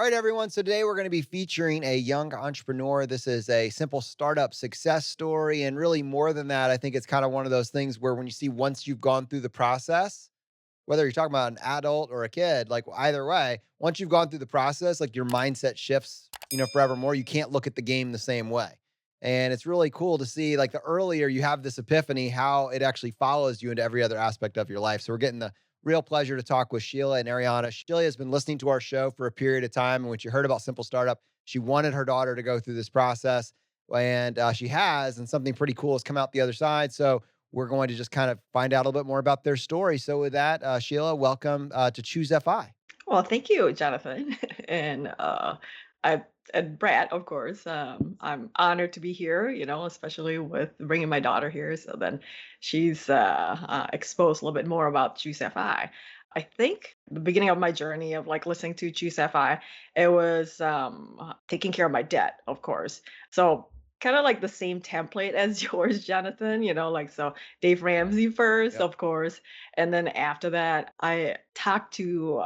All right, everyone. So today we're going to be featuring a young entrepreneur. This is a simple startup success story. And really, more than that, I think it's kind of one of those things where when you see once you've gone through the process, whether you're talking about an adult or a kid, like either way, once you've gone through the process, like your mindset shifts, forevermore. You can't look at the game the same way. And it's really cool to see, like, the earlier you have this epiphany, how it actually follows you into every other aspect of your life. So we're getting the real pleasure to talk with Sheila and Arianna. Sheila has been listening to our show for a period of time. And when she heard about Simple Startup, she wanted her daughter to go through this process. And she has, and something pretty cool has come out the other side. So we're going to just kind of find out a little bit more about their story. So with that, Sheila, welcome to ChooseFI. Well, thank you, Jonathan, and I and Brad, of course. I'm honored to be here. Especially with bringing my daughter here, so then she's exposed a little bit more about ChooseFI. I think the beginning of my journey of like listening to ChooseFI, it was taking care of my debt, of course. So kind of like the same template as yours, Jonathan. Like so Dave Ramsey first, Yep. of course, and then after that, I talked to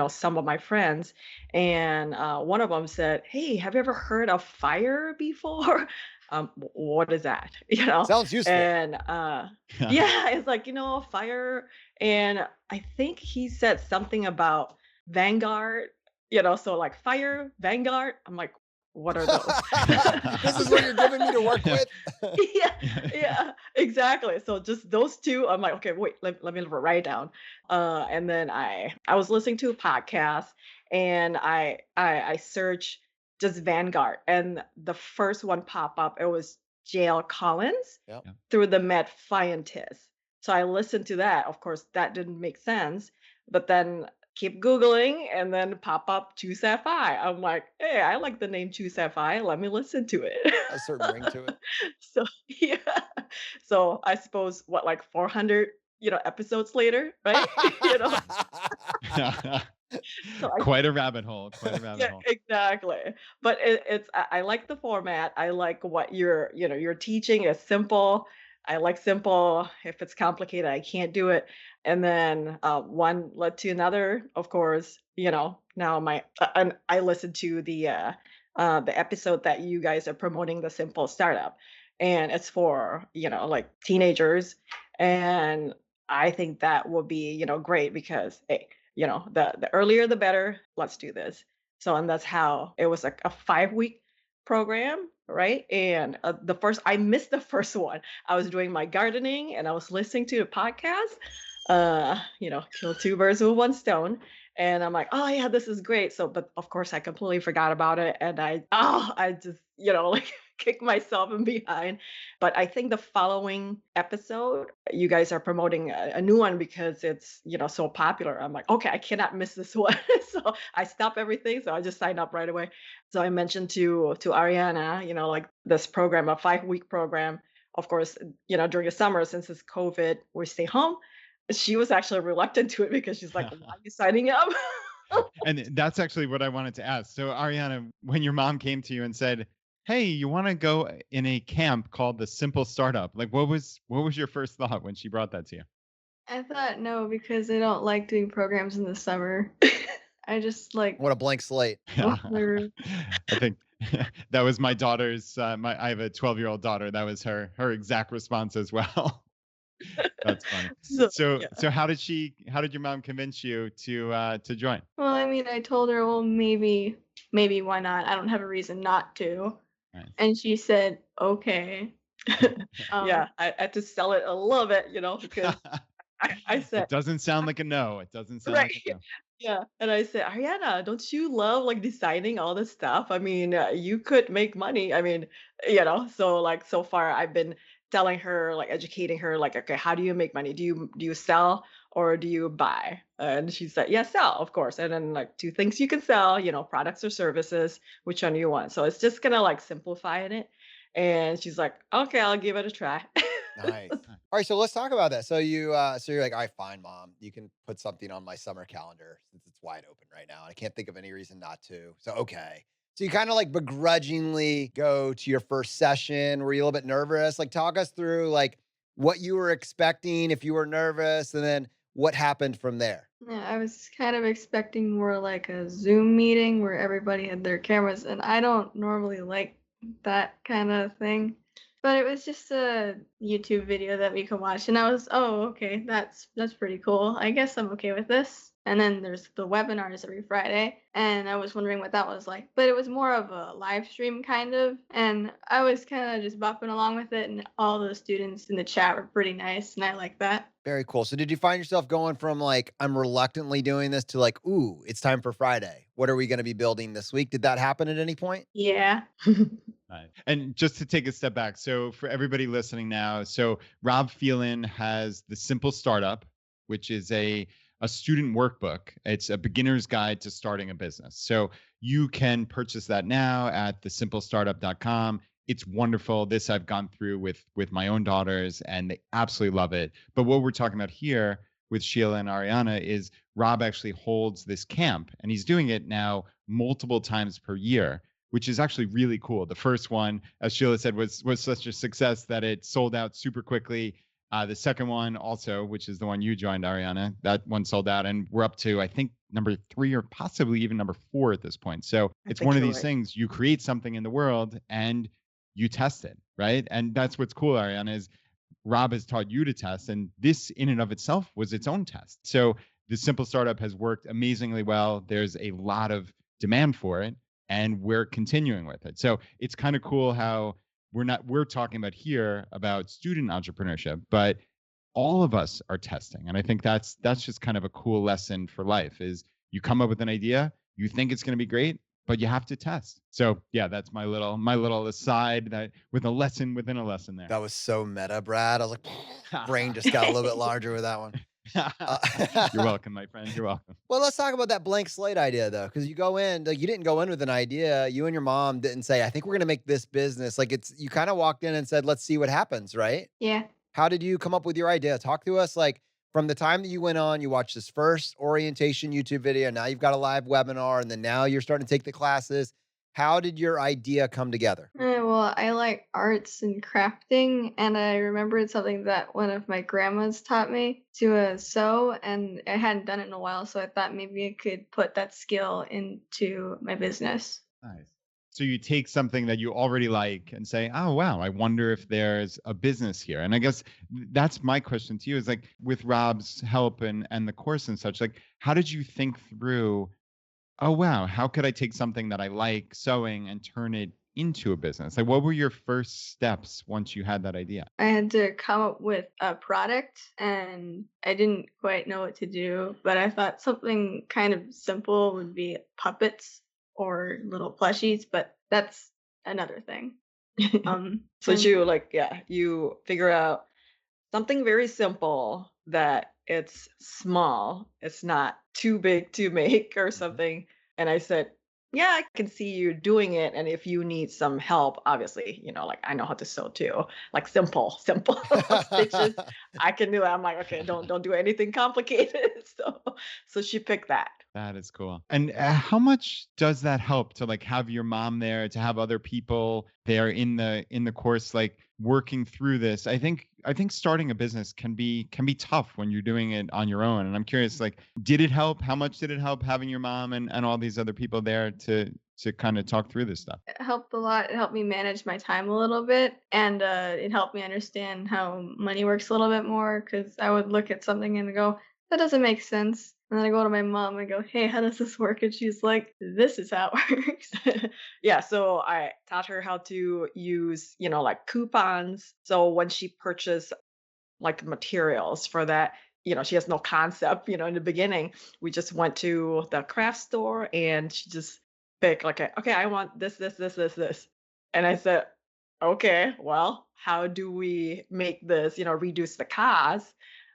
some of my friends, and one of them said, "Hey, have you ever heard of fire before?" What is that? Sounds useful. And yeah, it's like fire, and I think he said something about Vanguard. So like fire, Vanguard. I'm like, what are those? This is what you're giving me to work with. Yeah, yeah, exactly. So just those two, I'm like, okay, wait, let me write it down. And then I was listening to a podcast, and I searched just Vanguard, and the first one pop up. It was JL Collins Yep. Yep. through the Mad Scientist. So I listened to that. Of course, that didn't make sense, but then keep Googling and then pop up Choose Sapphire. I'm like, hey, I like the name Choose Sapphire. Let me listen to it. A certain ring to it. So yeah. So I suppose what, like 400, episodes later, right? So I Quite a rabbit hole. Quite a rabbit yeah, hole. exactly. But I like the format. I like what you're teaching is simple. I like simple. If it's complicated, I can't do it. And then one led to another. Of course, now and I listened to the episode that you guys are promoting the simple startup, and it's for like teenagers, and I think that will be great because hey, the earlier the better. Let's do this. So, and that's how it was like a 5 week program, right? And the first, I missed the first one. I was doing my gardening and I was listening to the podcast. Kill two birds with one stone. And I'm like, oh yeah, this is great. So, but of course, I completely forgot about it, and I just like kick myself in behind. But I think the following episode, you guys are promoting a new one because it's so popular. I'm like, okay, I cannot miss this one. So I stop everything. So I just signed up right away. So I mentioned to Ariana, like this program, a 5 week program. Of course, during the summer, since it's COVID, we stay home. She was actually reluctant to it because she's like, "Why are you signing up?" And that's actually what I wanted to ask. So, Ariana, when your mom came to you and said, "Hey, you want to go in a camp called the Simple Startup?" Like, what was your first thought when she brought that to you? I thought no, because I don't like doing programs in the summer. I just like What a blank slate. older. I think that was my daughter's. I have a 12-year-old daughter. That was her exact response as well. That's funny. So So yeah. so how did your mom convince you to join? Well, I mean, I told her, well, maybe why not? I don't have a reason not to. Nice. And she said, okay. Yeah, I had to sell it a little bit, because I It said, doesn't sound like a no. It doesn't sound right. like a no. Yeah. And I said, Ariana, don't you love like designing all this stuff? I mean, you could make money. I mean, so like so far I've been telling her, like educating her, like, okay, how do you make money? Do you sell or do you buy? And she said, yeah, sell, of course. And then like two things you can sell, products or services, which one do you want? So it's just gonna like simplifying it. And she's like, okay, I'll give it a try. Nice. All right, so let's talk about that. So you're like, all right, fine, mom. You can put something on my summer calendar since it's wide open right now. I can't think of any reason not to. So okay. So you kind of like begrudgingly go to your first session. Were you a little bit nervous? Like talk us through like what you were expecting, if you were nervous, and then What happened from there? Yeah, I was kind of expecting more like a Zoom meeting where everybody had their cameras, and I don't normally like that kind of thing. But it was just a YouTube video that we could watch, and I was, oh, okay, that's pretty cool. I guess I'm okay with this. And then there's the webinars every Friday, and I was wondering what that was like. But it was more of a live stream kind of, and I was kind of just bopping along with it, and all the students in the chat were pretty nice, and I like that. Very cool. So did you find yourself going from like, I'm reluctantly doing this to like, ooh, it's time for Friday. What are we going to be building this week? Did that happen at any point? Yeah. Right. And just to take a step back, so for everybody listening now, so Rob Phelan has the Simple Startup, which is a student workbook. It's a beginner's guide to starting a business. So you can purchase that now at thesimplestartup.com. It's wonderful. This I've gone through with my own daughters, and they absolutely love it. But what we're talking about here with Sheila and Arianna is Rob actually holds this camp, and he's doing it now multiple times per year, which is actually really cool. The first one, as Sheila said, was such a success that it sold out super quickly. The second one also, which is the one you joined, Arianna, that one sold out, and we're up to I think number 3 or possibly even number 4 at this point. So I it's think one of you're these right. things, you create something in the world and you test it, right? And that's what's cool, Arianna, is Rob has taught you to test, and this in and of itself was its own test. So the Simple Startup has worked amazingly well. There's a lot of demand for it, and we're continuing with it. So it's kind of cool how we're talking about here about student entrepreneurship, but all of us are testing. And I think that's just kind of a cool lesson for life is you come up with an idea, you think it's going to be great, but you have to test. So yeah, that's my little aside that with a lesson within a lesson there. That was so meta, Brad. I was like, brain just got a little bit larger with that one. You're welcome, my friend. You're welcome. Well, let's talk about that blank slate idea though, because you go in, like you didn't go in with an idea. You and your mom didn't say, I think we're gonna make this business. Like it's you kind of walked in and said, let's see what happens, right? Yeah. How did you come up with your idea? Talk to us like from the time that you went on, you watched this first orientation YouTube video, now you've got a live webinar, and then now you're starting to take the classes. How did your idea come together? Well, I like arts and crafting, and I remembered something that one of my grandmas taught me to sew, and I hadn't done it in a while, so I thought maybe I could put that skill into my business. Nice. So you take something that you already like and say, "Oh wow, I wonder if there's a business here." And I guess that's my question to you is like with Rob's help and the course and such, like how did you think through, "Oh wow, how could I take something that I like sewing and turn it into a business?" Like what were your first steps once you had that idea? I had to come up with a product, and I didn't quite know what to do, but I thought something kind of simple would be puppets or little plushies, but that's another thing. So And you like, yeah, you figure out something very simple that it's small, it's not too big to make or Mhm. something. And I said, yeah, I can see you doing it. And if you need some help, obviously, like I know how to sew too, like simple stitches. I can do that. I'm like, okay, don't do anything complicated. So she picked that. That is cool. And how much does that help to like have your mom there, to have other people there in the course, like working through this? I think starting a business can be tough when you're doing it on your own. And I'm curious, like, did it help? How much did it help having your mom and all these other people there to kind of talk through this stuff? it helped a lot. It helped me manage my time a little bit, and it helped me understand how money works a little bit more because I would look at something and go, that doesn't make sense. And then I go to my mom and go, hey, how does this work? And she's like, this is how it works. Yeah, so I taught her how to use, like coupons. So when she purchased like materials for that, she has no concept, in the beginning. We just went to the craft store and she just picked like, okay, I want this. And I said, okay, well, how do we make this, reduce the cost?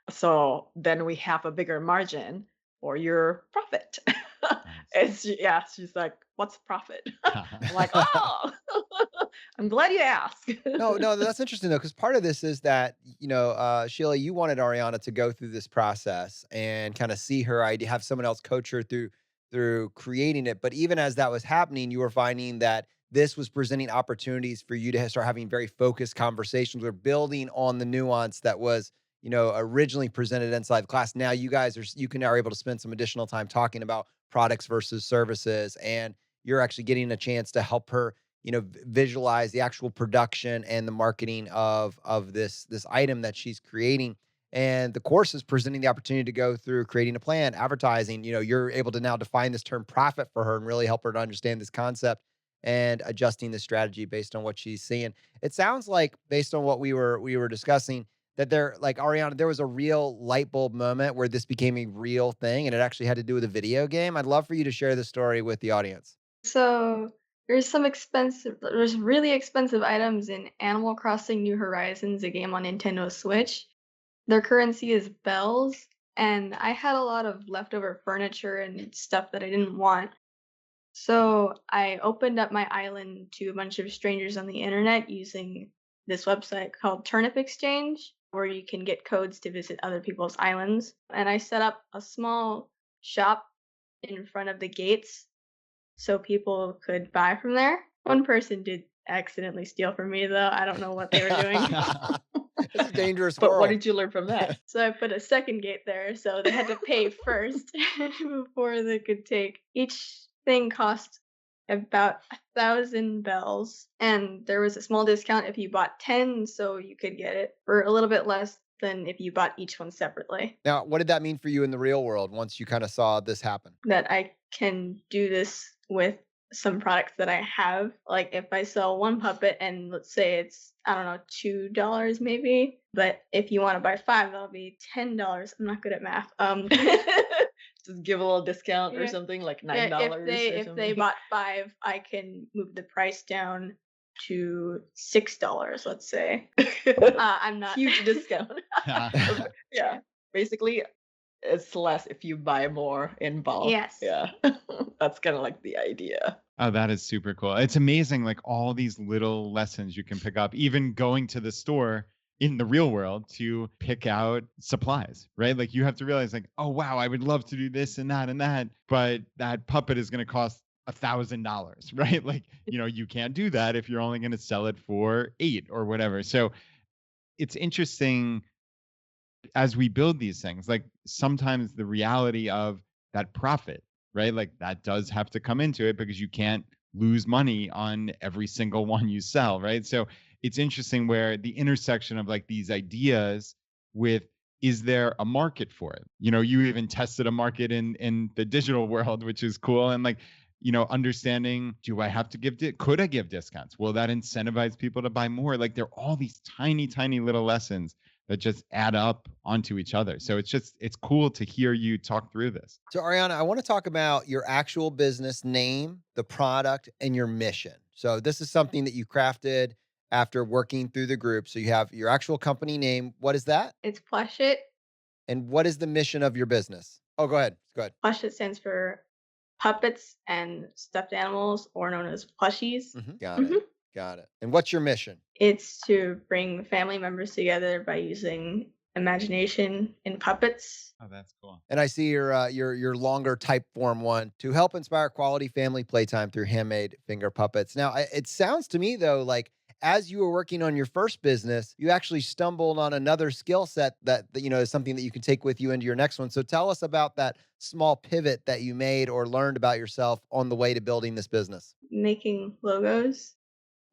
So then we have a bigger margin for your profit. And she's like, what's profit? I'm like, Nice. oh, I'm glad you asked. No, no, that's interesting though, because part of this is that, Sheila, you wanted Ariana to go through this process and kind of see her idea, have someone else coach her through creating it. But even as that was happening, you were finding that this was presenting opportunities for you to start having very focused conversations or building on the nuance that was, originally presented inside the class. Now you are able to spend some additional time talking about products versus services, and you're actually getting a chance to help her, visualize the actual production and the marketing of this item that she's creating. And the course is presenting the opportunity to go through creating a plan, advertising. You're able to now define this term profit for her and really help her to understand this concept and adjusting the strategy based on what she's seeing. It sounds like, based on what we were discussing, that there, like, Ariana, there was a real light bulb moment where this became a real thing and it actually had to do with a video game. I'd love for you to share the story with the audience. So there's really expensive items in Animal Crossing New Horizons, a game on Nintendo Switch. Their currency is bells, and I had a lot of leftover furniture and stuff that I didn't want. So I opened up my island to a bunch of strangers on the internet using this website called Turnip Exchange, where you can get codes to visit other people's islands. And I set up a small shop in front of the gates so people could buy from there. One person did accidentally steal from me, though. I don't know what they were doing. It's a dangerous But what world. did you learn from that? So I put a second gate there, so they had to pay first before they could take. Each thing cost about 1,000 bells, and there was a small discount if you bought 10, so you could get it for a little bit less than if you bought each one separately. Now, what did that mean for you in the real world once you kind of saw this happen? That I can do this with some products that I have. Like if I sell one puppet and let's say it's, I don't know, $2 maybe, but if you want to buy 5, that'll be $10. I'm not good at math. Just give a little discount or Yeah. something, like Yeah, $9 if or they something. bought 5, I can move the price down to $6, let's say. I'm not Huge discount. Yeah. Yeah. Basically, it's less if you buy more in bulk. Yes. Yeah. That's kind of like the idea. Oh, that is super cool. It's amazing, like all these little lessons you can pick up, even going to the store in the real world to pick out supplies, right? Like you have to realize, like, oh wow, I would love to do this and that, but that puppet is going to cost $1,000, right? Like, you can't do that if you're only going to sell it for 8 or whatever. So it's interesting as we build these things, like sometimes the reality of that profit, right? Like that does have to come into it because you can't lose money on every single one you sell, right? So it's interesting where the intersection of like these ideas with, is there a market for it? You even tested a market in the digital world, which is cool. And like, understanding, do I have to could I give discounts? Will that incentivize people to buy more? Like there are all these tiny, tiny little lessons that just add up onto each other. So it's cool to hear you talk through this. So, Ariana, I want to talk about your actual business name, the product, and your mission. So, this is something that you crafted after working through the group. So, you have your actual company name. What is that? It's Plush It. And what is the mission of your business? Oh, go ahead. Go ahead. Plush It stands for puppets and stuffed animals, or known as plushies. Got it. Got it. And what's your mission? It's to bring family members together by using imagination in puppets. Oh, that's cool. And I see your longer type form one, to help inspire quality family playtime through handmade finger puppets. Now, it sounds to me though like as you were working on your first business, you actually stumbled on another skill set that is something that you can take with you into your next one. So tell us about that small pivot that you made or learned about yourself on the way to building this business. Making logos.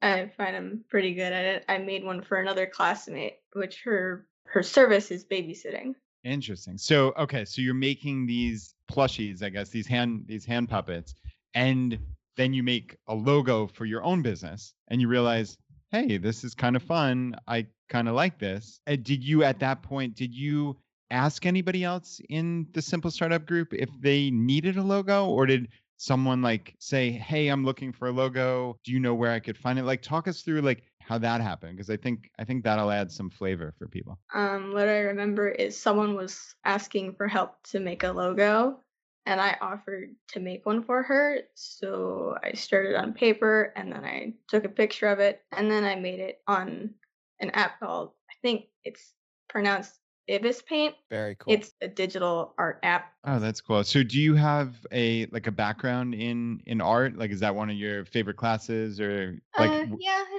I find I'm pretty good at it. I made one for another classmate, which her service is babysitting. Interesting. So okay, so you're making these plushies, I guess, these hand puppets, and then you make a logo for your own business, and you realize, hey, this is kind of fun. I kind of like this. Did you at that point? Did you ask anybody else in the Simple Startup group if they needed a logo, or did someone like say, hey, I'm looking for a logo, do you know where I could find it? Like talk us through like how that happened, because I think that'll add some flavor for people. What I remember is someone was asking for help to make a logo, and I offered to make one for her. So I started on paper, and then I took a picture of it, and then I made it on an app called, I think it's pronounced Ibis Paint. Very cool. It's a digital art app. Oh, that's cool. So do you have a background in art? Like, is that one of your favorite classes or Yeah,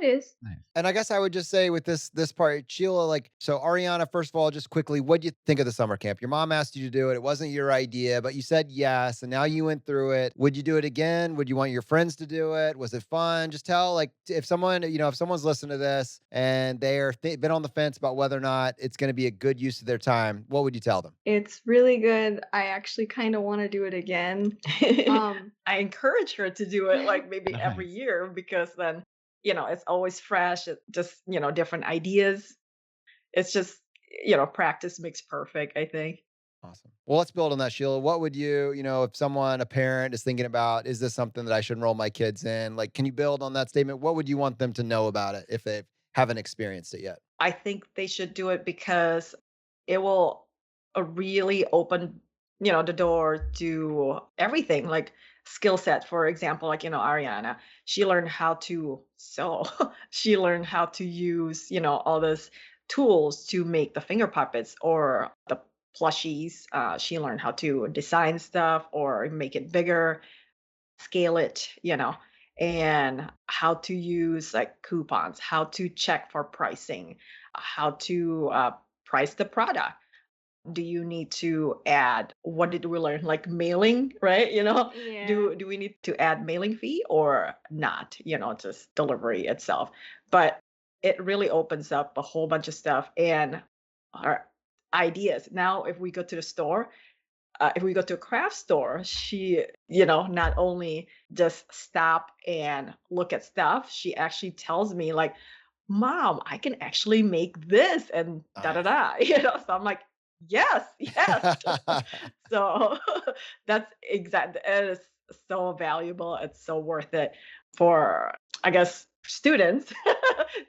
it is. nice. And I guess I would just say with this part, Sheila, like, so Ariana, first of all, just quickly, what do you think of the summer camp? Your mom asked you to do it. It wasn't your idea, but you said yes, and now you went through it. Would you do it again? Would you want your friends to do it? Was it fun? Just tell, like, if someone, if someone's listening to this and they're been on the fence about whether or not it's going to be a good use of their time, what would you tell them? It's really good. I actually kind of want to do it again. Um, I encourage her to do it like maybe every Nice. year because then, it's always fresh. It just, different ideas. It's just, practice makes perfect, I think. Awesome. Well, let's build on that, Sheila. What would you, if someone, a parent is thinking about, is this something that I should enroll my kids in? Like, can you build on that statement? What would you want them to know about it if they haven't experienced it yet? I think they should do it because it will really open, the door to everything, like skill set. For example, like, Ariana, she learned how to sew. She learned how to use, all those tools to make the finger puppets or the plushies. She learned how to design stuff or make it bigger, scale it, and how to use like coupons, how to check for pricing, how to price the product. Do you need to add, what did we learn? Like mailing, right? yeah. Do we need to add mailing fee or not? Just delivery itself. But it really opens up a whole bunch of stuff and our ideas. Now, if we go to a craft store, she, not only just stop and look at stuff, she actually tells me like, "Mom, I can actually make this and da da Nice. da." So I'm like, "Yes, yes." So that's exact. It is so valuable. It's so worth it for, I guess, students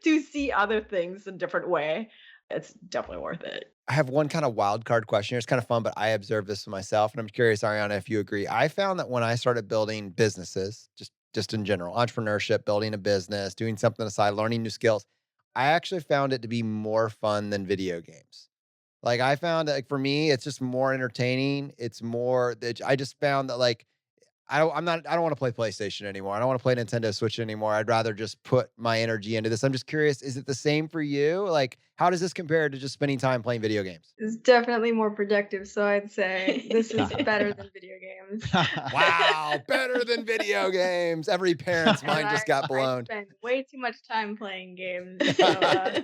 to see other things in different way. It's definitely worth it. I have one kind of wild card question here. It's kind of fun, but I observed this for myself, and I'm curious, Ariana, if you agree. I found that when I started building businesses, just in general, entrepreneurship, building a business, doing something aside, learning new skills, I actually found it to be more fun than video games. Like I found that like for me, it's just more entertaining. It's more that I just found that like I don't want to play PlayStation anymore. I don't want to play Nintendo Switch anymore. I'd rather just put my energy into this. I'm just curious, is it the same for you? Like, how does this compare to just spending time playing video games? It's definitely more productive, so I'd say this is better than video games. Wow, better than video games. Every parent's And mind just got I blown. spend way too much time playing games, so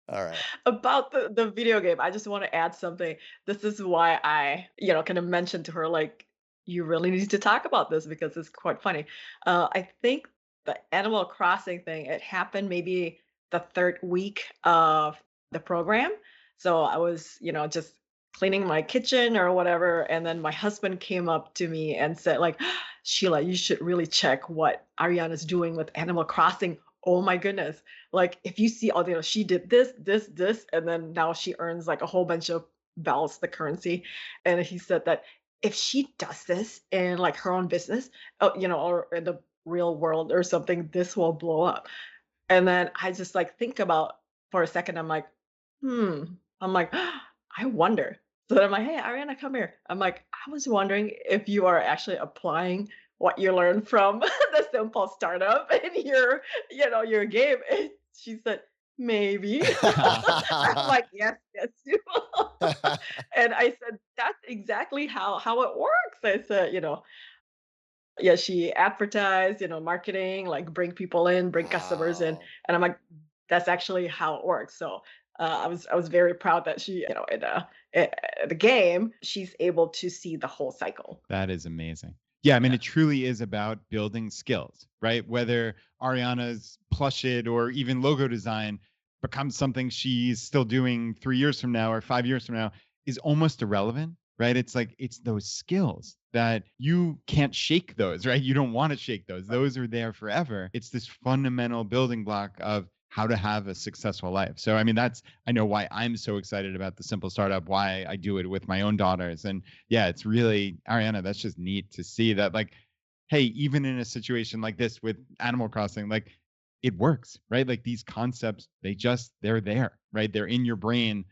All right. About the video game, I just want to add something. This is why I, kind of mentioned to her, like, you really need to talk about this because it's quite funny. I think the Animal Crossing thing, it happened maybe the third week of the program. So I was, just cleaning my kitchen or whatever. And then my husband came up to me and said, like, Sheila, you should really check what Ariana's doing with Animal Crossing. Oh my goodness. Like if you see all, she did this, and then now she earns like a whole bunch of bells, the currency. And he said that if she does this in like her own business, or in the real world or something, this will blow up. And then I just like think about for a second, I'm like, hmm. I'm like, I wonder. So then I'm like, hey, Ariana, come here. I'm like, I was wondering if you are actually applying what you learned from the simple startup in your game. And she said, maybe. I'm like, yes, yes, you. And I said, that's exactly how it works. I said, yeah, she advertised, marketing, like bring people in, bring customers in, Wow. and I'm like, that's actually how it works. So I was very proud that she, in the game, she's able to see the whole cycle. That is amazing. Yeah, I mean, Yeah. it truly is about building skills, right? Whether Ariana's plush it or even logo design becomes something she's still doing 3 years from now or 5 years from now is almost irrelevant, right? It's like it's those skills that you can't shake those, right? You don't want to shake those. Right. Those are there forever. It's this fundamental building block of how to have a successful life. So, I mean, I know why I'm so excited about the simple startup, why I do it with my own daughters. And yeah, it's really, Ariana, that's just neat to see that, like, hey, even in a situation like this with Animal Crossing, like it works, right? Like these concepts, they're there, right? They're in your brain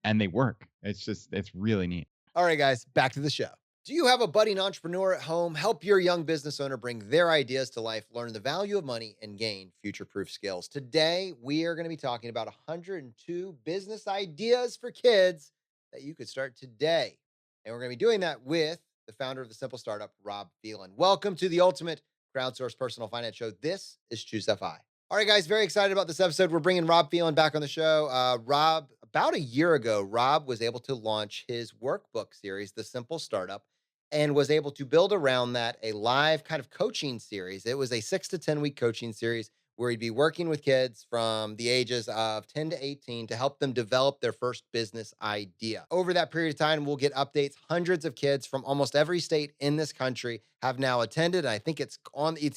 and they work. It's really neat. All right, guys, back to the show. Do you have a budding entrepreneur at home? Help your young business owner bring their ideas to life, learn the value of money, and gain future proof skills. Today, we are going to be talking about 102 business ideas for kids that you could start today. And we're going to be doing that with the founder of the Simple Startup, Rob Phelan. Welcome to the ultimate crowdsourced personal finance show. This is ChooseFI. All right, guys, very excited about this episode. We're bringing Rob Phelan back on the show. Rob, about a year ago, Rob was able to launch his workbook series, The Simple Startup, and was able to build around that a live kind of coaching series. It was a 6 to 10 week coaching series where he'd be working with kids from the ages of 10 to 18 to help them develop their first business idea. Over that period of time, we'll get updates. Hundreds of kids from almost every state in this country have now attended. And I think it's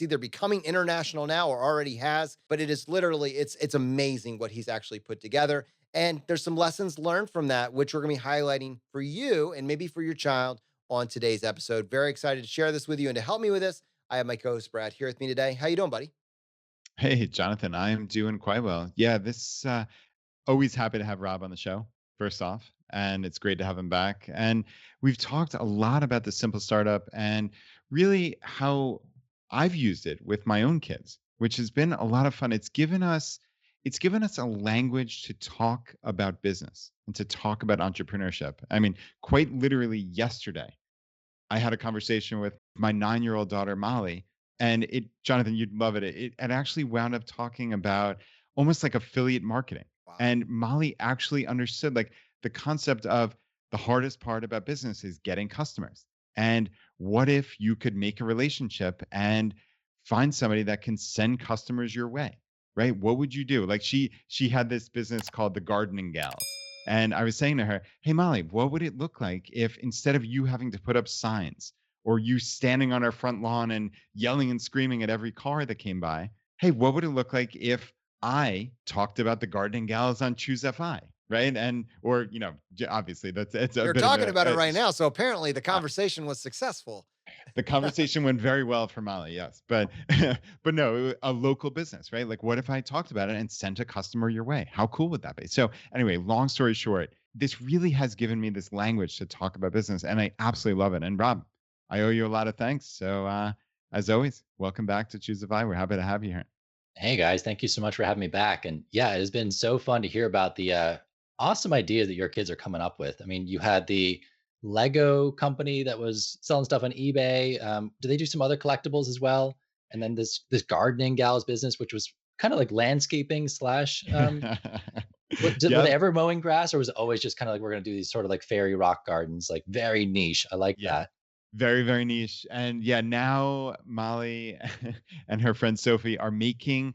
either becoming international now or already has, but it is literally, it's amazing what he's actually put together. And there's some lessons learned from that, which we're going to be highlighting for you and maybe for your child on today's episode. Very excited to share this with you. And to help me with this, I have my co-host Brad here with me today. How you doing, buddy? Hey, Jonathan, I am doing quite well. Yeah, this always happy to have Rob on the show, first off, and it's great to have him back. And we've talked a lot about the simple startup and really how I've used it with my own kids, which has been a lot of fun. It's given us a language to talk about business and to talk about entrepreneurship. I mean, quite literally yesterday, I had a conversation with my 9-year-old daughter, Molly, and Jonathan, you'd love it. It actually wound up talking about almost like affiliate marketing. Wow. And Molly actually understood like the concept of the hardest part about business is getting customers. And what if you could make a relationship and find somebody that can send customers your way, right? What would you do? Like she had this business called the Gardening Gals. And I was saying to her, "Hey Molly, what would it look like if instead of you having to put up signs or you standing on our front lawn and yelling and screaming at every car that came by, hey, what would it look like if I talked about the Gardening Gals on ChooseFI?" Right? And or obviously that's it's a You're bit of talking about it right now. So apparently the uh, conversation was successful. the conversation went very well for Molly, yes, but but no, a local business, right? Like, what if I talked about it and sent a customer your way? How cool would that be? So, anyway, long story short, this really has given me this language to talk about business, and I absolutely love it. And Rob, I owe you a lot of thanks. So, as always, welcome back to ChooseFI. We're happy to have you here. Hey guys, thank you so much for having me back. And yeah, it has been so fun to hear about the awesome ideas that your kids are coming up with. I mean, you had the Lego company that was selling stuff on eBay. Do they do some other collectibles as well? And then this gardening gals business, which was kind of like landscaping slash. Were they Yep. ever mowing grass, or was it always just kind of like we're going to do these sort of like fairy rock gardens, like very niche? I like Yeah. that. Very, very niche. And yeah, now Molly and her friend Sophie they're making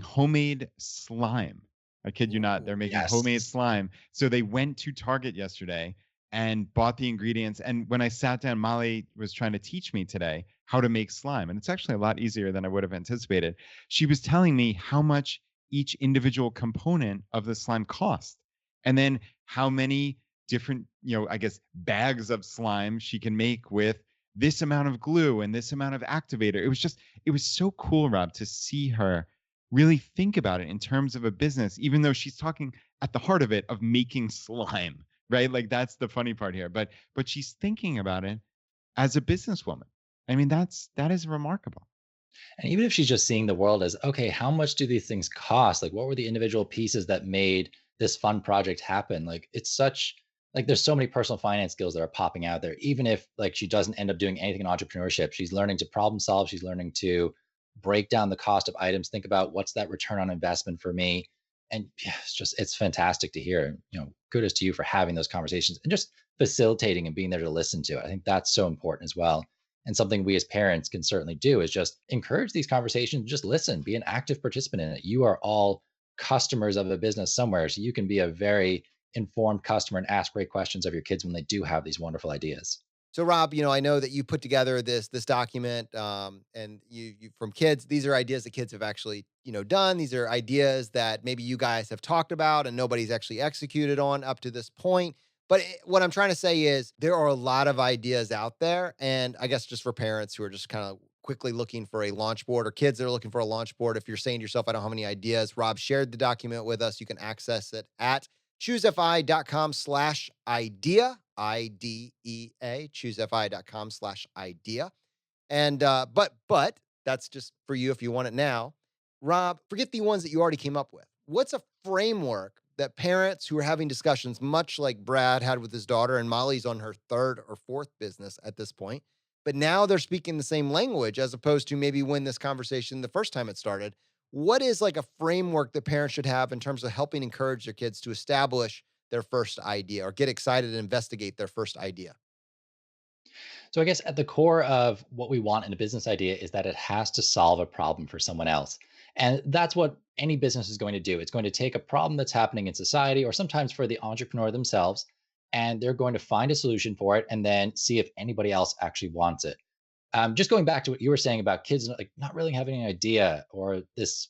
homemade slime. I kid you not, they're Ooh. making homemade Yes. slime. So they went to Target yesterday and bought the ingredients. And when I sat down, Molly was trying to teach me today how to make slime. And it's actually a lot easier than I would have anticipated. She was telling me how much each individual component of the slime cost. And then how many different, I guess bags of slime she can make with this amount of glue and this amount of activator. It was so cool, Rob, to see her really think about it in terms of a business, even though she's talking at the heart of it of making slime, right? Like that's the funny part here. But she's thinking about it as a businesswoman. I mean, that is remarkable. And even if she's just seeing the world as, okay, how much do these things cost? Like, what were the individual pieces that made this fun project happen? Like, it's such, like, there's so many personal finance skills that are popping out there. Even if, like, she doesn't end up doing anything in entrepreneurship, she's learning to problem solve. She's learning to break down the cost of items, think about what's that return on investment for me. And yeah, it's fantastic to hear. Kudos to you for having those conversations and just facilitating and being there to listen to it. I think that's so important as well. And something we as parents can certainly do is just encourage these conversations, just listen, be an active participant in it. You are all customers of a business somewhere. So you can be a very informed customer and ask great questions of your kids when they do have these wonderful ideas. So Rob, I know that you put together this document, and you from kids. These are ideas that kids have actually done. These are ideas that maybe you guys have talked about and nobody's actually executed on up to this point. But what I'm trying to say is there are a lot of ideas out there, and I guess just for parents who are just kind of quickly looking for a launch board or kids that are looking for a launch board. If you're saying to yourself, I don't have any ideas, Rob shared the document with us. You can access it at choosefi.com/idea. IDEA, choosefi.com/idea. And but that's just for you if you want it now. Rob, forget the ones that you already came up with. What's a framework that parents who are having discussions, much like Brad had with his daughter, and Molly's on her third or fourth business at this point, but now they're speaking the same language as opposed to maybe when this conversation the first time it started. What is like a framework that parents should have in terms of helping encourage their kids to establish their first idea or get excited and investigate their first idea? So I guess at the core of what we want in a business idea is that it has to solve a problem for someone else. And that's what any business is going to do. It's going to take a problem that's happening in society or sometimes for the entrepreneur themselves, and they're going to find a solution for it and then see if anybody else actually wants it. Just going back to what you were saying about kids like not really having an idea or this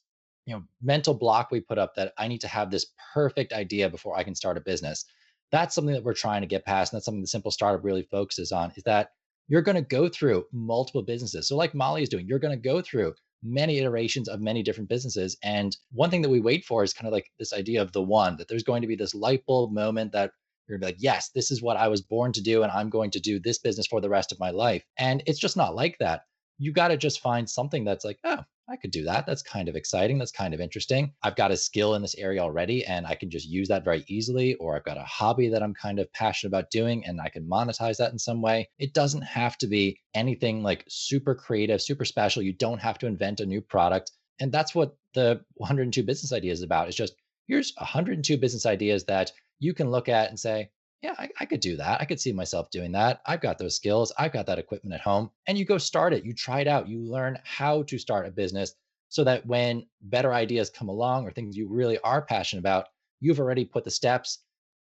mental block we put up that I need to have this perfect idea before I can start a business. That's something that we're trying to get past, and that's something the simple startup really focuses on, is that you're going to go through multiple businesses. So like Molly is doing, you're going to go through many iterations of many different businesses. And one thing that we wait for is kind of like this idea of the one, that there's going to be this light bulb moment that you're gonna be like, yes, this is what I was born to do, and I'm going to do this business for the rest of my life. And it's just not like that. You got to just find something that's like, oh, I could do that. That's kind of exciting. That's kind of interesting. I've got a skill in this area already, and I can just use that very easily. Or I've got a hobby that I'm kind of passionate about doing, and I can monetize that in some way. It doesn't have to be anything like super creative, super special. You don't have to invent a new product. And that's what the 102 business ideas is about. It's just here's 102 business ideas that you can look at and say, yeah, I could do that. I could see myself doing that. I've got those skills. I've got that equipment at home. And you go start it. You try it out. You learn how to start a business so that when better ideas come along or things you really are passionate about, you've already put the steps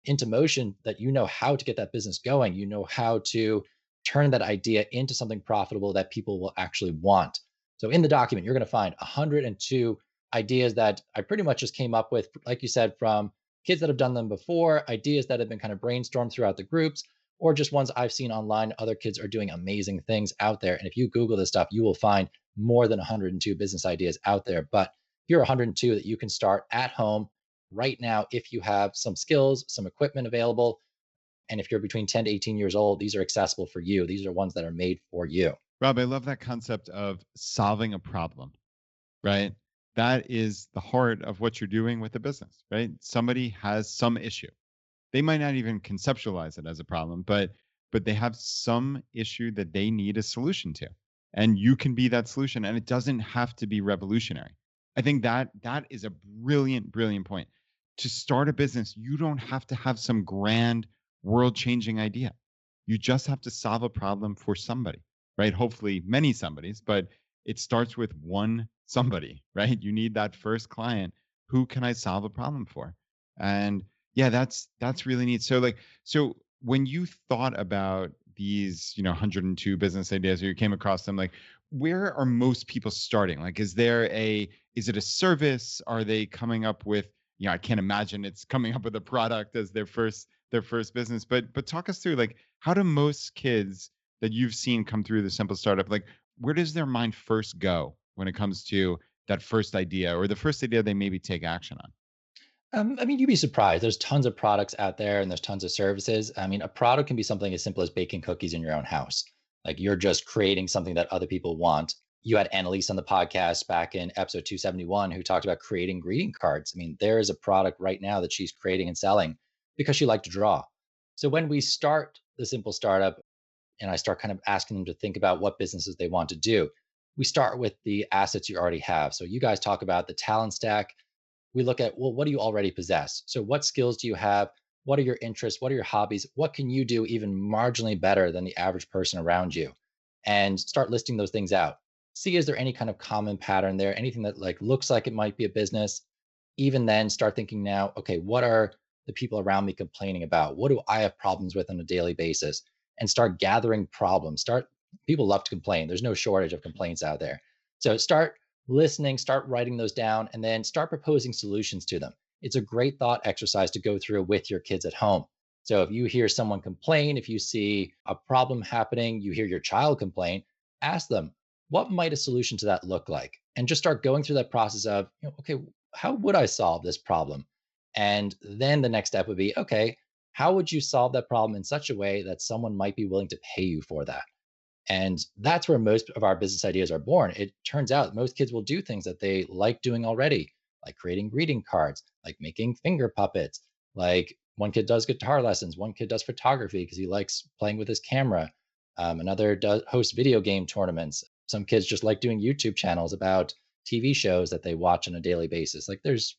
into motion that you know how to get that business going. You know how to turn that idea into something profitable that people will actually want. So in the document, you're going to find 102 ideas that I pretty much just came up with, like you said, from kids that have done them before, ideas that have been kind of brainstormed throughout the groups, or just ones I've seen online. Other kids are doing amazing things out there. And if you Google this stuff, you will find more than 102 business ideas out there. But here are 102 that you can start at home right now if you have some skills, some equipment available. And if you're between 10 to 18 years old, these are accessible for you. These are ones that are made for you. Rob, I love that concept of solving a problem, right? That is the heart of what you're doing with the business, right? Somebody has some issue. They might not even conceptualize it as a problem, but they have some issue that they need a solution to. And you can be that solution, and it doesn't have to be revolutionary. I think that is a brilliant point. To start a business, you don't have to have some grand world-changing idea. You just have to solve a problem for somebody, right? Hopefully many somebodies, but it starts with one somebody, right? You need that first client. Who can I solve a problem for? And yeah, that's really neat. So when you thought about these, 102 business ideas, or you came across them, like where are most people starting? Like, is it a service? Are they coming up with, I can't imagine it's coming up with a product as their first business, but talk us through like how do most kids that you've seen come through the simple startup, like where does their mind first go when it comes to that first idea or the first idea they maybe take action on? I mean, you'd be surprised. There's tons of products out there and there's tons of services. I mean, a product can be something as simple as baking cookies in your own house. Like you're just creating something that other people want. You had Annalise on the podcast back in episode 271 who talked about creating greeting cards. I mean, there is a product right now that she's creating and selling because she liked to draw. So when we start the simple startup and I start kind of asking them to think about what businesses they want to do, we start with the assets you already have. So you guys talk about the talent stack. We look at, well, what do you already possess? So what skills do you have? What are your interests? What are your hobbies? What can you do even marginally better than the average person around you? And start listing those things out. See, is there any kind of common pattern there? Anything that like looks like it might be a business? Even then start thinking now, okay, what are the people around me complaining about? What do I have problems with on a daily basis? And start gathering problems. People love to complain. There's no shortage of complaints out there. So start listening, start writing those down, and then start proposing solutions to them. It's a great thought exercise to go through with your kids at home. So if you hear someone complain, if you see a problem happening, you hear your child complain, ask them, what might a solution to that look like? And just start going through that process of, okay, how would I solve this problem? And then the next step would be, okay, how would you solve that problem in such a way that someone might be willing to pay you for that? And that's where most of our business ideas are born. It turns out most kids will do things that they like doing already, like creating greeting cards, like making finger puppets. Like one kid does guitar lessons, one kid does photography because he likes playing with his camera. Another does host video game tournaments. Some kids just like doing YouTube channels about TV shows that they watch on a daily basis. Like there's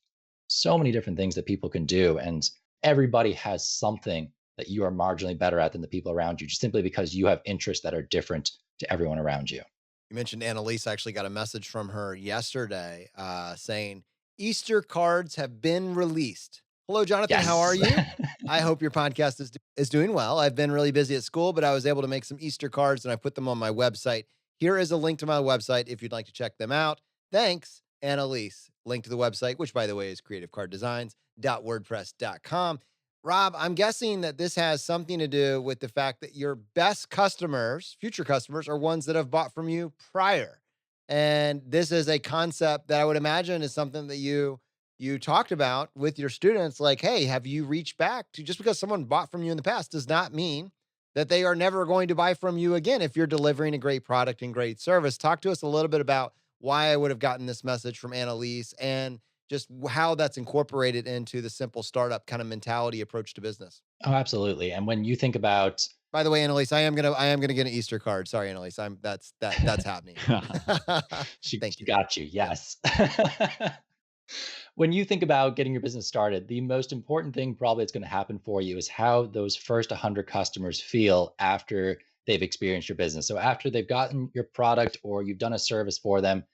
so many different things that people can do, and everybody has something that you are marginally better at than the people around you, just simply because you have interests that are different to everyone around you. You mentioned Annalise. I actually got a message from her yesterday saying Easter cards have been released. Hello, Jonathan. How are Yes. you? I hope your podcast is doing well. I've been really busy at school, but I was able to make some Easter cards and I put them on my website. Here is a link to my website if you'd like to check them out. Thanks, Annalise. Link to the website, which by the way is creativecarddesigns.wordpress.com. Rob, I'm guessing that this has something to do with the fact that your best customers, future customers, are ones that have bought from you prior. And this is a concept that I would imagine is something that you talked about with your students. Like, hey, have you reached back to, just because someone bought from you in the past does not mean that they are never going to buy from you again if you're delivering a great product and great service. Talk to us a little bit about why I would have gotten this message from Annalise and just how that's incorporated into the simple startup kind of mentality approach to business. Oh, absolutely. And when you think about, By the way, Annalise, I am gonna get an Easter card. Sorry, Annalise. That's happening. Thank she you. got you. Yes. When you think about getting your business started, the most important thing probably that's going to happen for you is how those first 100 customers feel after they've experienced your business. So after they've gotten your product or you've done a service for them,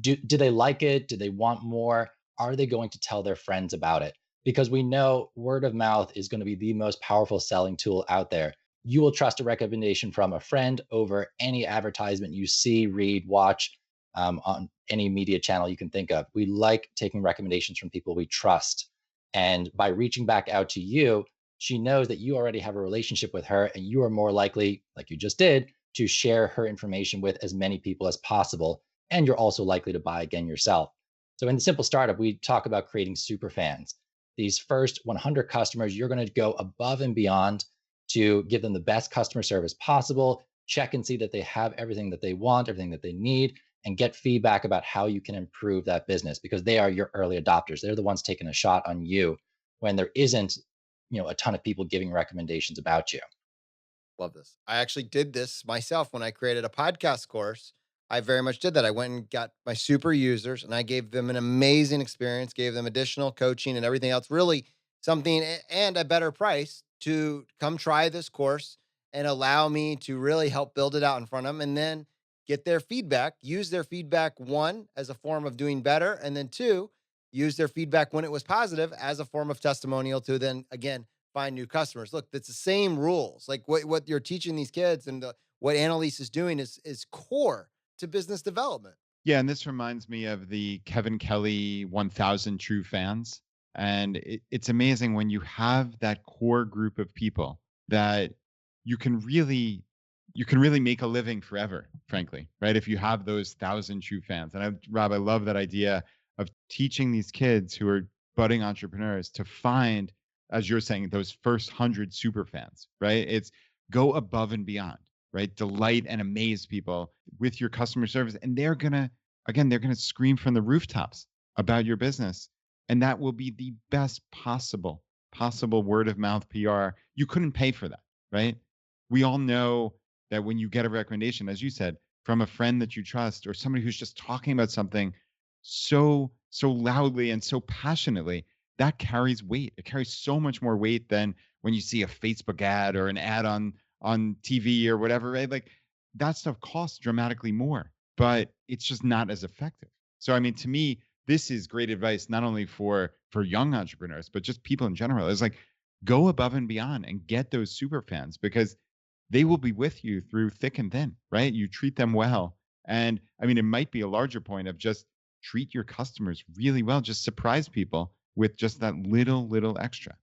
do they like it? Do they want more? Are they going to tell their friends about it? Because we know word of mouth is going to be the most powerful selling tool out there. You will trust a recommendation from a friend over any advertisement you see, read, watch on any media channel you can think of. We like taking recommendations from people we trust. And by reaching back out to you, she knows that you already have a relationship with her and you are more likely, like you just did, to share her information with as many people as possible, and you're also likely to buy again yourself. So in the simple startup, we talk about creating super fans. These first 100 customers, you're going to go above and beyond to give them the best customer service possible, check and see that they have everything that they want, everything that they need, and get feedback about how you can improve that business because they are your early adopters. They're the ones taking a shot on you when there isn't, a ton of people giving recommendations about you. Love this. I actually did this myself when I created a podcast course. I very much did that. I went and got my super users and I gave them an amazing experience, gave them additional coaching and everything else, really something and a better price to come try this course and allow me to really help build it out in front of them and then get their feedback, use their feedback, one, as a form of doing better, and then two, use their feedback when it was positive as a form of testimonial to then again find new customers. Look, it's the same rules. Like what you're teaching these kids and what Annalise is doing is core to business development. Yeah, and this reminds me of the Kevin Kelly 1000 True Fans. And it's amazing when you have that core group of people that you can really make a living forever, frankly, right? If you have those 1,000 true fans. And Rob, I love that idea of teaching these kids who are budding entrepreneurs to find, as you're saying, those first 100 super fans, right? It's go above and beyond, right? Delight and amaze people with your customer service. And they're going to scream from the rooftops about your business. And that will be the best possible word of mouth PR. You couldn't pay for that, right? We all know that when you get a recommendation, as you said, from a friend that you trust or somebody who's just talking about something so loudly and so passionately, that carries weight. It carries so much more weight than when you see a Facebook ad or an ad on TV or whatever, right? Like that stuff costs dramatically more, but it's just not as effective. So, I mean, to me, this is great advice, not only for young entrepreneurs, but just people in general. It's like, go above and beyond and get those super fans because they will be with you through thick and thin, right? You treat them well. And I mean, it might be a larger point of just treat your customers really well, just surprise people with just that little extra.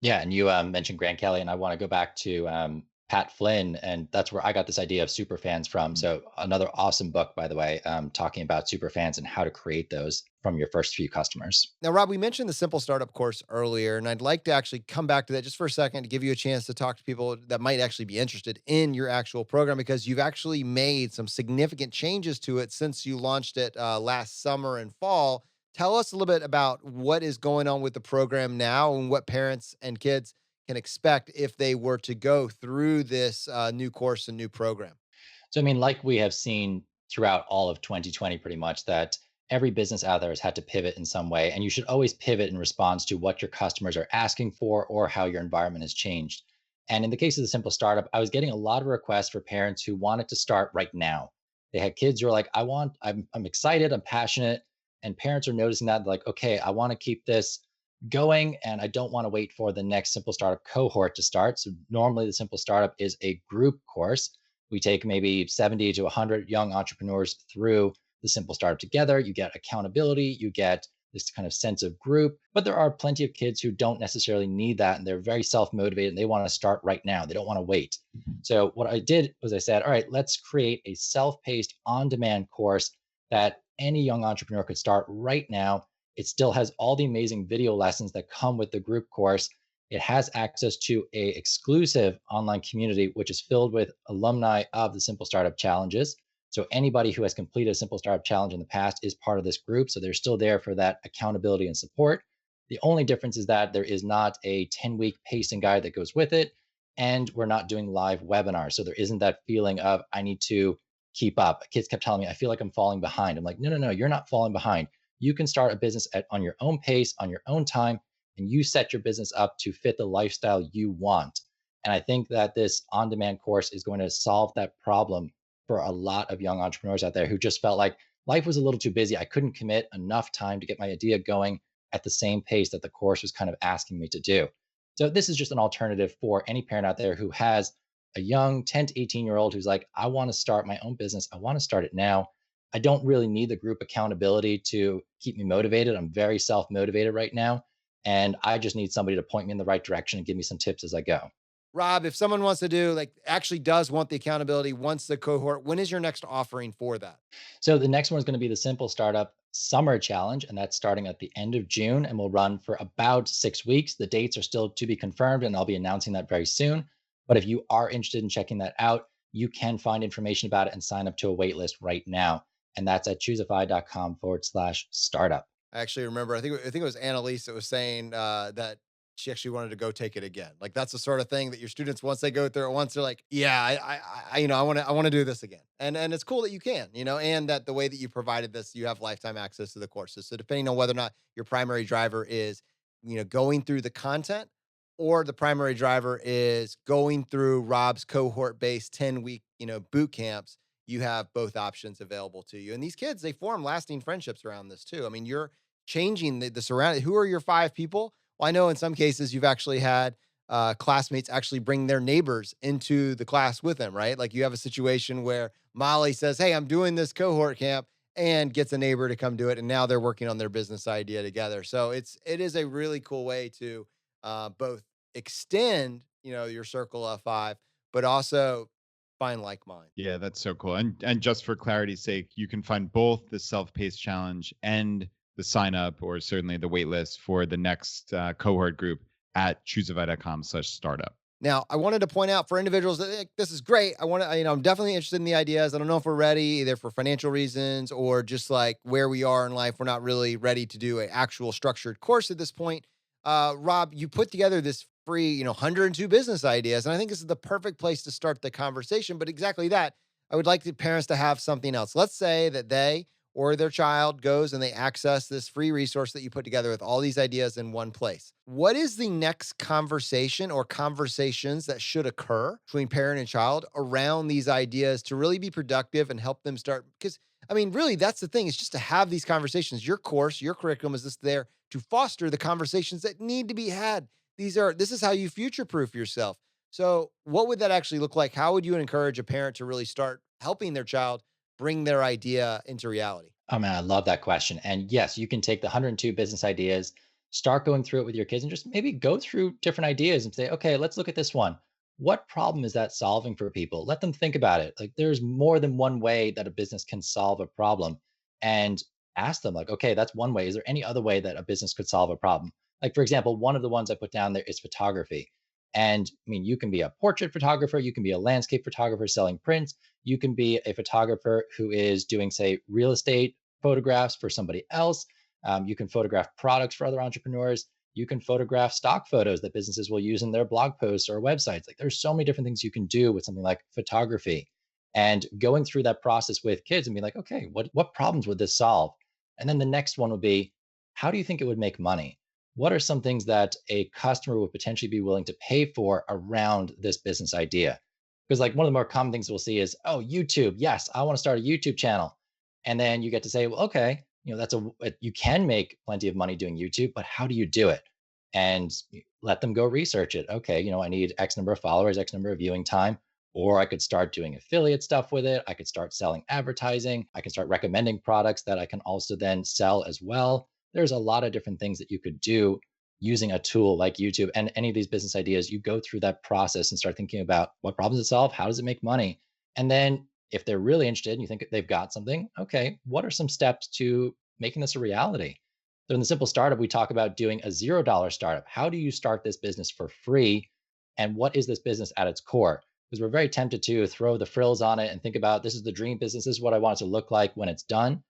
Yeah, and you mentioned Grant Kelly, and I want to go back to Pat Flynn, and that's where I got this idea of super fans from. So another awesome book, by the way, talking about super fans and how to create those from your first few customers. Now, Rob, we mentioned the Simple Startup course earlier, and I'd like to actually come back to that just for a second to give you a chance to talk to people that might actually be interested in your actual program because you've actually made some significant changes to it since you launched it last summer and fall. Tell us a little bit about what is going on with the program now and what parents and kids can expect if they were to go through this new course and new program. So, I mean, like we have seen throughout all of 2020, pretty much, that every business out there has had to pivot in some way. And you should always pivot in response to what your customers are asking for or how your environment has changed. And in the case of the Simple Startup, I was getting a lot of requests for parents who wanted to start right now. They had kids who are like, I'm excited, I'm passionate. And parents are noticing that, like, okay, I want to keep this going and I don't want to wait for the next Simple Startup cohort to start. So, normally the Simple Startup is a group course. We take maybe 70 to 100 young entrepreneurs through the Simple Startup together. You get accountability, you get this kind of sense of group. But there are plenty of kids who don't necessarily need that and they're very self motivated and they want to start right now. They don't want to wait. So, what I did was I said, all right, let's create a self paced, on demand course that any young entrepreneur could start right now. It still has all the amazing video lessons that come with the group course. It has access to a exclusive online community, which is filled with alumni of the Simple Startup Challenges. So anybody who has completed a Simple Startup Challenge in the past is part of this group. So they're still there for that accountability and support. The only difference is that there is not a 10-week pacing guide that goes with it. And we're not doing live webinars. So there isn't that feeling of, I need to keep up. Kids kept telling me, I feel like I'm falling behind. I'm like, no, no, no, you're not falling behind. You can start a business on your own pace, on your own time, and you set your business up to fit the lifestyle you want. And I think that this on demand course is going to solve that problem for a lot of young entrepreneurs out there who just felt like life was a little too busy. I couldn't commit enough time to get my idea going at the same pace that the course was kind of asking me to do. So, this is just an alternative for any parent out there who has a young 10 to 18-year-old who's like, I want to start my own business. I want to start it now. I don't really need the group accountability to keep me motivated. I'm very self motivated right now. And I just need somebody to point me in the right direction and give me some tips as I go. Rob, if someone wants to do like actually does want the accountability, wants the cohort, when is your next offering for that? So the next one is going to be the Simple Startup Summer Challenge, and that's starting at the end of June and will run for about 6 weeks. The dates are still to be confirmed, and I'll be announcing that very soon. But if you are interested in checking that out, you can find information about it and sign up to a wait list right now. And that's at choosefi.com/startup. I actually remember. I think it was Annalise that was saying that she actually wanted to go take it again. Like that's the sort of thing that your students once they go through it once they're like, yeah, I want to do this again. And it's cool that you can, and that the way that you provided this, you have lifetime access to the courses. So depending on whether or not your primary driver is, going through the content, or the primary driver is going through Rob's cohort based 10-week, boot camps, you have both options available to you. And these kids, they form lasting friendships around this too. I mean, you're changing the surrounding. Who are your 5 people? Well, I know in some cases you've actually had classmates actually bring their neighbors into the class with them, right? Like you have a situation where Molly says, "Hey, I'm doing this cohort camp," and gets a neighbor to come do it, and now they're working on their business idea together. So it is a really cool way to both extend, your circle of 5, but also find like minds. Yeah, that's so cool. And just for clarity's sake, you can find both the self-paced challenge and the sign up or certainly the wait list for the next cohort group at choosefi.com/startup. Now, I wanted to point out for individuals that this is great. I'm definitely interested in the ideas. I don't know if we're ready either for financial reasons or just like where we are in life. We're not really ready to do an actual structured course at this point. Rob, you put together this free, 102 business ideas. And I think this is the perfect place to start the conversation. But exactly that, I would like the parents to have something else. Let's say that they or their child goes and they access this free resource that you put together with all these ideas in one place. What is the next conversation or conversations that should occur between parent and child around these ideas to really be productive and help them start? Because, I mean, really, that's the thing is just to have these conversations. Your course, your curriculum is just there to foster the conversations that need to be had. This is how you future proof yourself. So, what would that actually look like? How would you encourage a parent to really start helping their child bring their idea into reality? Oh man, I love that question. And yes, you can take the 102 business ideas, start going through it with your kids, and just maybe go through different ideas and say, okay, let's look at this one. what problem is that solving for people? Let them think about it. Like there's more than one way that a business can solve a problem, and ask them like, okay, that's one way. Is there any other way that a business could solve a problem? Like for example, one of the ones I put down there is photography. And I mean, you can be a portrait photographer, you can be a landscape photographer selling prints, you can be a photographer who is doing, say, real estate photographs for somebody else. You can photograph products for other entrepreneurs. You can photograph stock photos that businesses will use in their blog posts or websites. Like there's so many different things you can do with something like photography. And going through that process with kids and be like, okay, what problems would this solve? And then the next one would be, how do you think it would make money? What are some things that a customer would potentially be willing to pay for around this business idea? Because like one of the more common things we'll see is, oh, YouTube. Yes, I want to start a YouTube channel. And then you get to say, well, okay, you can make plenty of money doing YouTube, but how do you do it? And let them go research it. Okay, I need X number of followers, X number of viewing time, or I could start doing affiliate stuff with it. I could start selling advertising. I can start recommending products that I can also then sell as well. There's a lot of different things that you could do using a tool like YouTube and any of these business ideas. You go through that process and start thinking about what problems it solve, how does it make money? And then if they're really interested and you think they've got something, okay, what are some steps to making this a reality? So in the simple startup, we talk about doing a $0 startup. How do you start this business for free? And what is this business at its core? Because we're very tempted to throw the frills on it and think about this is the dream business, this is what I want it to look like when it's done.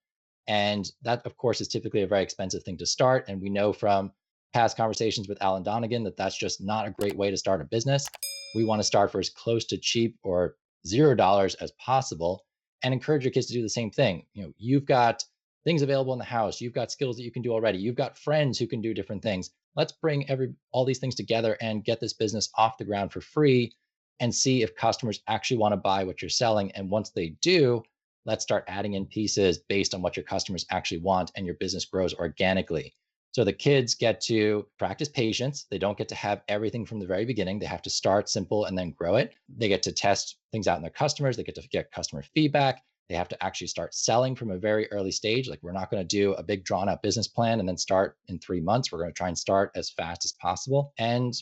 And that, of course, is typically a very expensive thing to start. And we know from past conversations with Alan Donegan that that's just not a great way to start a business. We want to start for as close to cheap or $0 as possible and encourage your kids to do the same thing. You've got things available in the house, you've got skills that you can do already, you've got friends who can do different things. Let's bring all these things together and get this business off the ground for free and see if customers actually want to buy what you're selling. And once they do, let's start adding in pieces based on what your customers actually want, and your business grows organically. So the kids get to practice patience. They don't get to have everything from the very beginning. They have to start simple and then grow it. They get to test things out in their customers. They get to get customer feedback. They have to actually start selling from a very early stage. Like we're not going to do a big drawn out business plan and then start in 3 months. We're going to try and start as fast as possible. And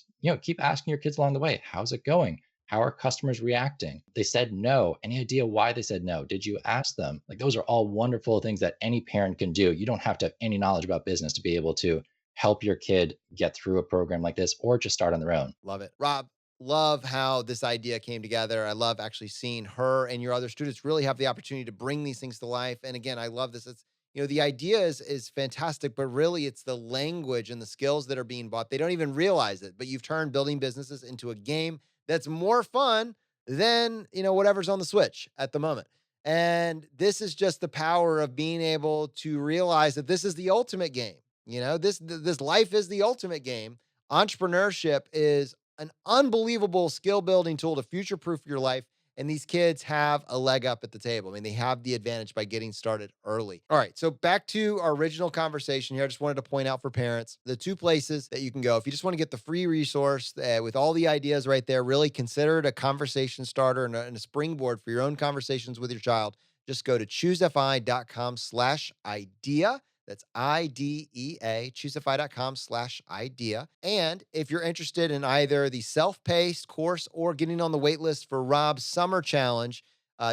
keep asking your kids along the way, how's it going? How are customers reacting? They said no. Any idea why they said no? Did you ask them? Like those are all wonderful things that any parent can do. You don't have to have any knowledge about business to be able to help your kid get through a program like this or just start on their own. Love it. Rob, love how this idea came together. I love actually seeing her and your other students really have the opportunity to bring these things to life. And again, I love this. It's, the idea is fantastic, but really it's the language and the skills that are being bought. They don't even realize it, but you've turned building businesses into a game that's more fun than, whatever's on the Switch at the moment. And this is just the power of being able to realize that this is the ultimate game. This life is the ultimate game. Entrepreneurship is an unbelievable skill building tool to future proof your life. And these kids have a leg up at the table. I mean, they have the advantage by getting started early. All right. So back to our original conversation here. I just wanted to point out for parents the two places that you can go. If you just want to get the free resource with all the ideas right there, really consider it a conversation starter and a springboard for your own conversations with your child. Just go to choosefi.com/idea. That's IDEA, choosefi.com/idea. And if you're interested in either the self-paced course or getting on the wait list for Rob's summer challenge,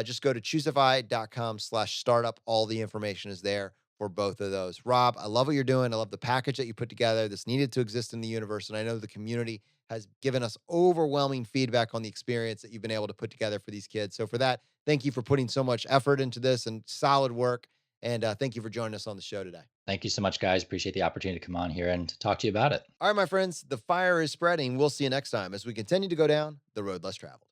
just go to choosefi.com/startup. All the information is there for both of those. Rob, I love what you're doing. I love the package that you put together. This needed to exist in the universe. And I know the community has given us overwhelming feedback on the experience that you've been able to put together for these kids. So for that, thank you for putting so much effort into this and solid work. And thank you for joining us on the show today. Thank you so much, guys. Appreciate the opportunity to come on here and talk to you about it. All right, my friends, the fire is spreading. We'll see you next time as we continue to go down the road less traveled.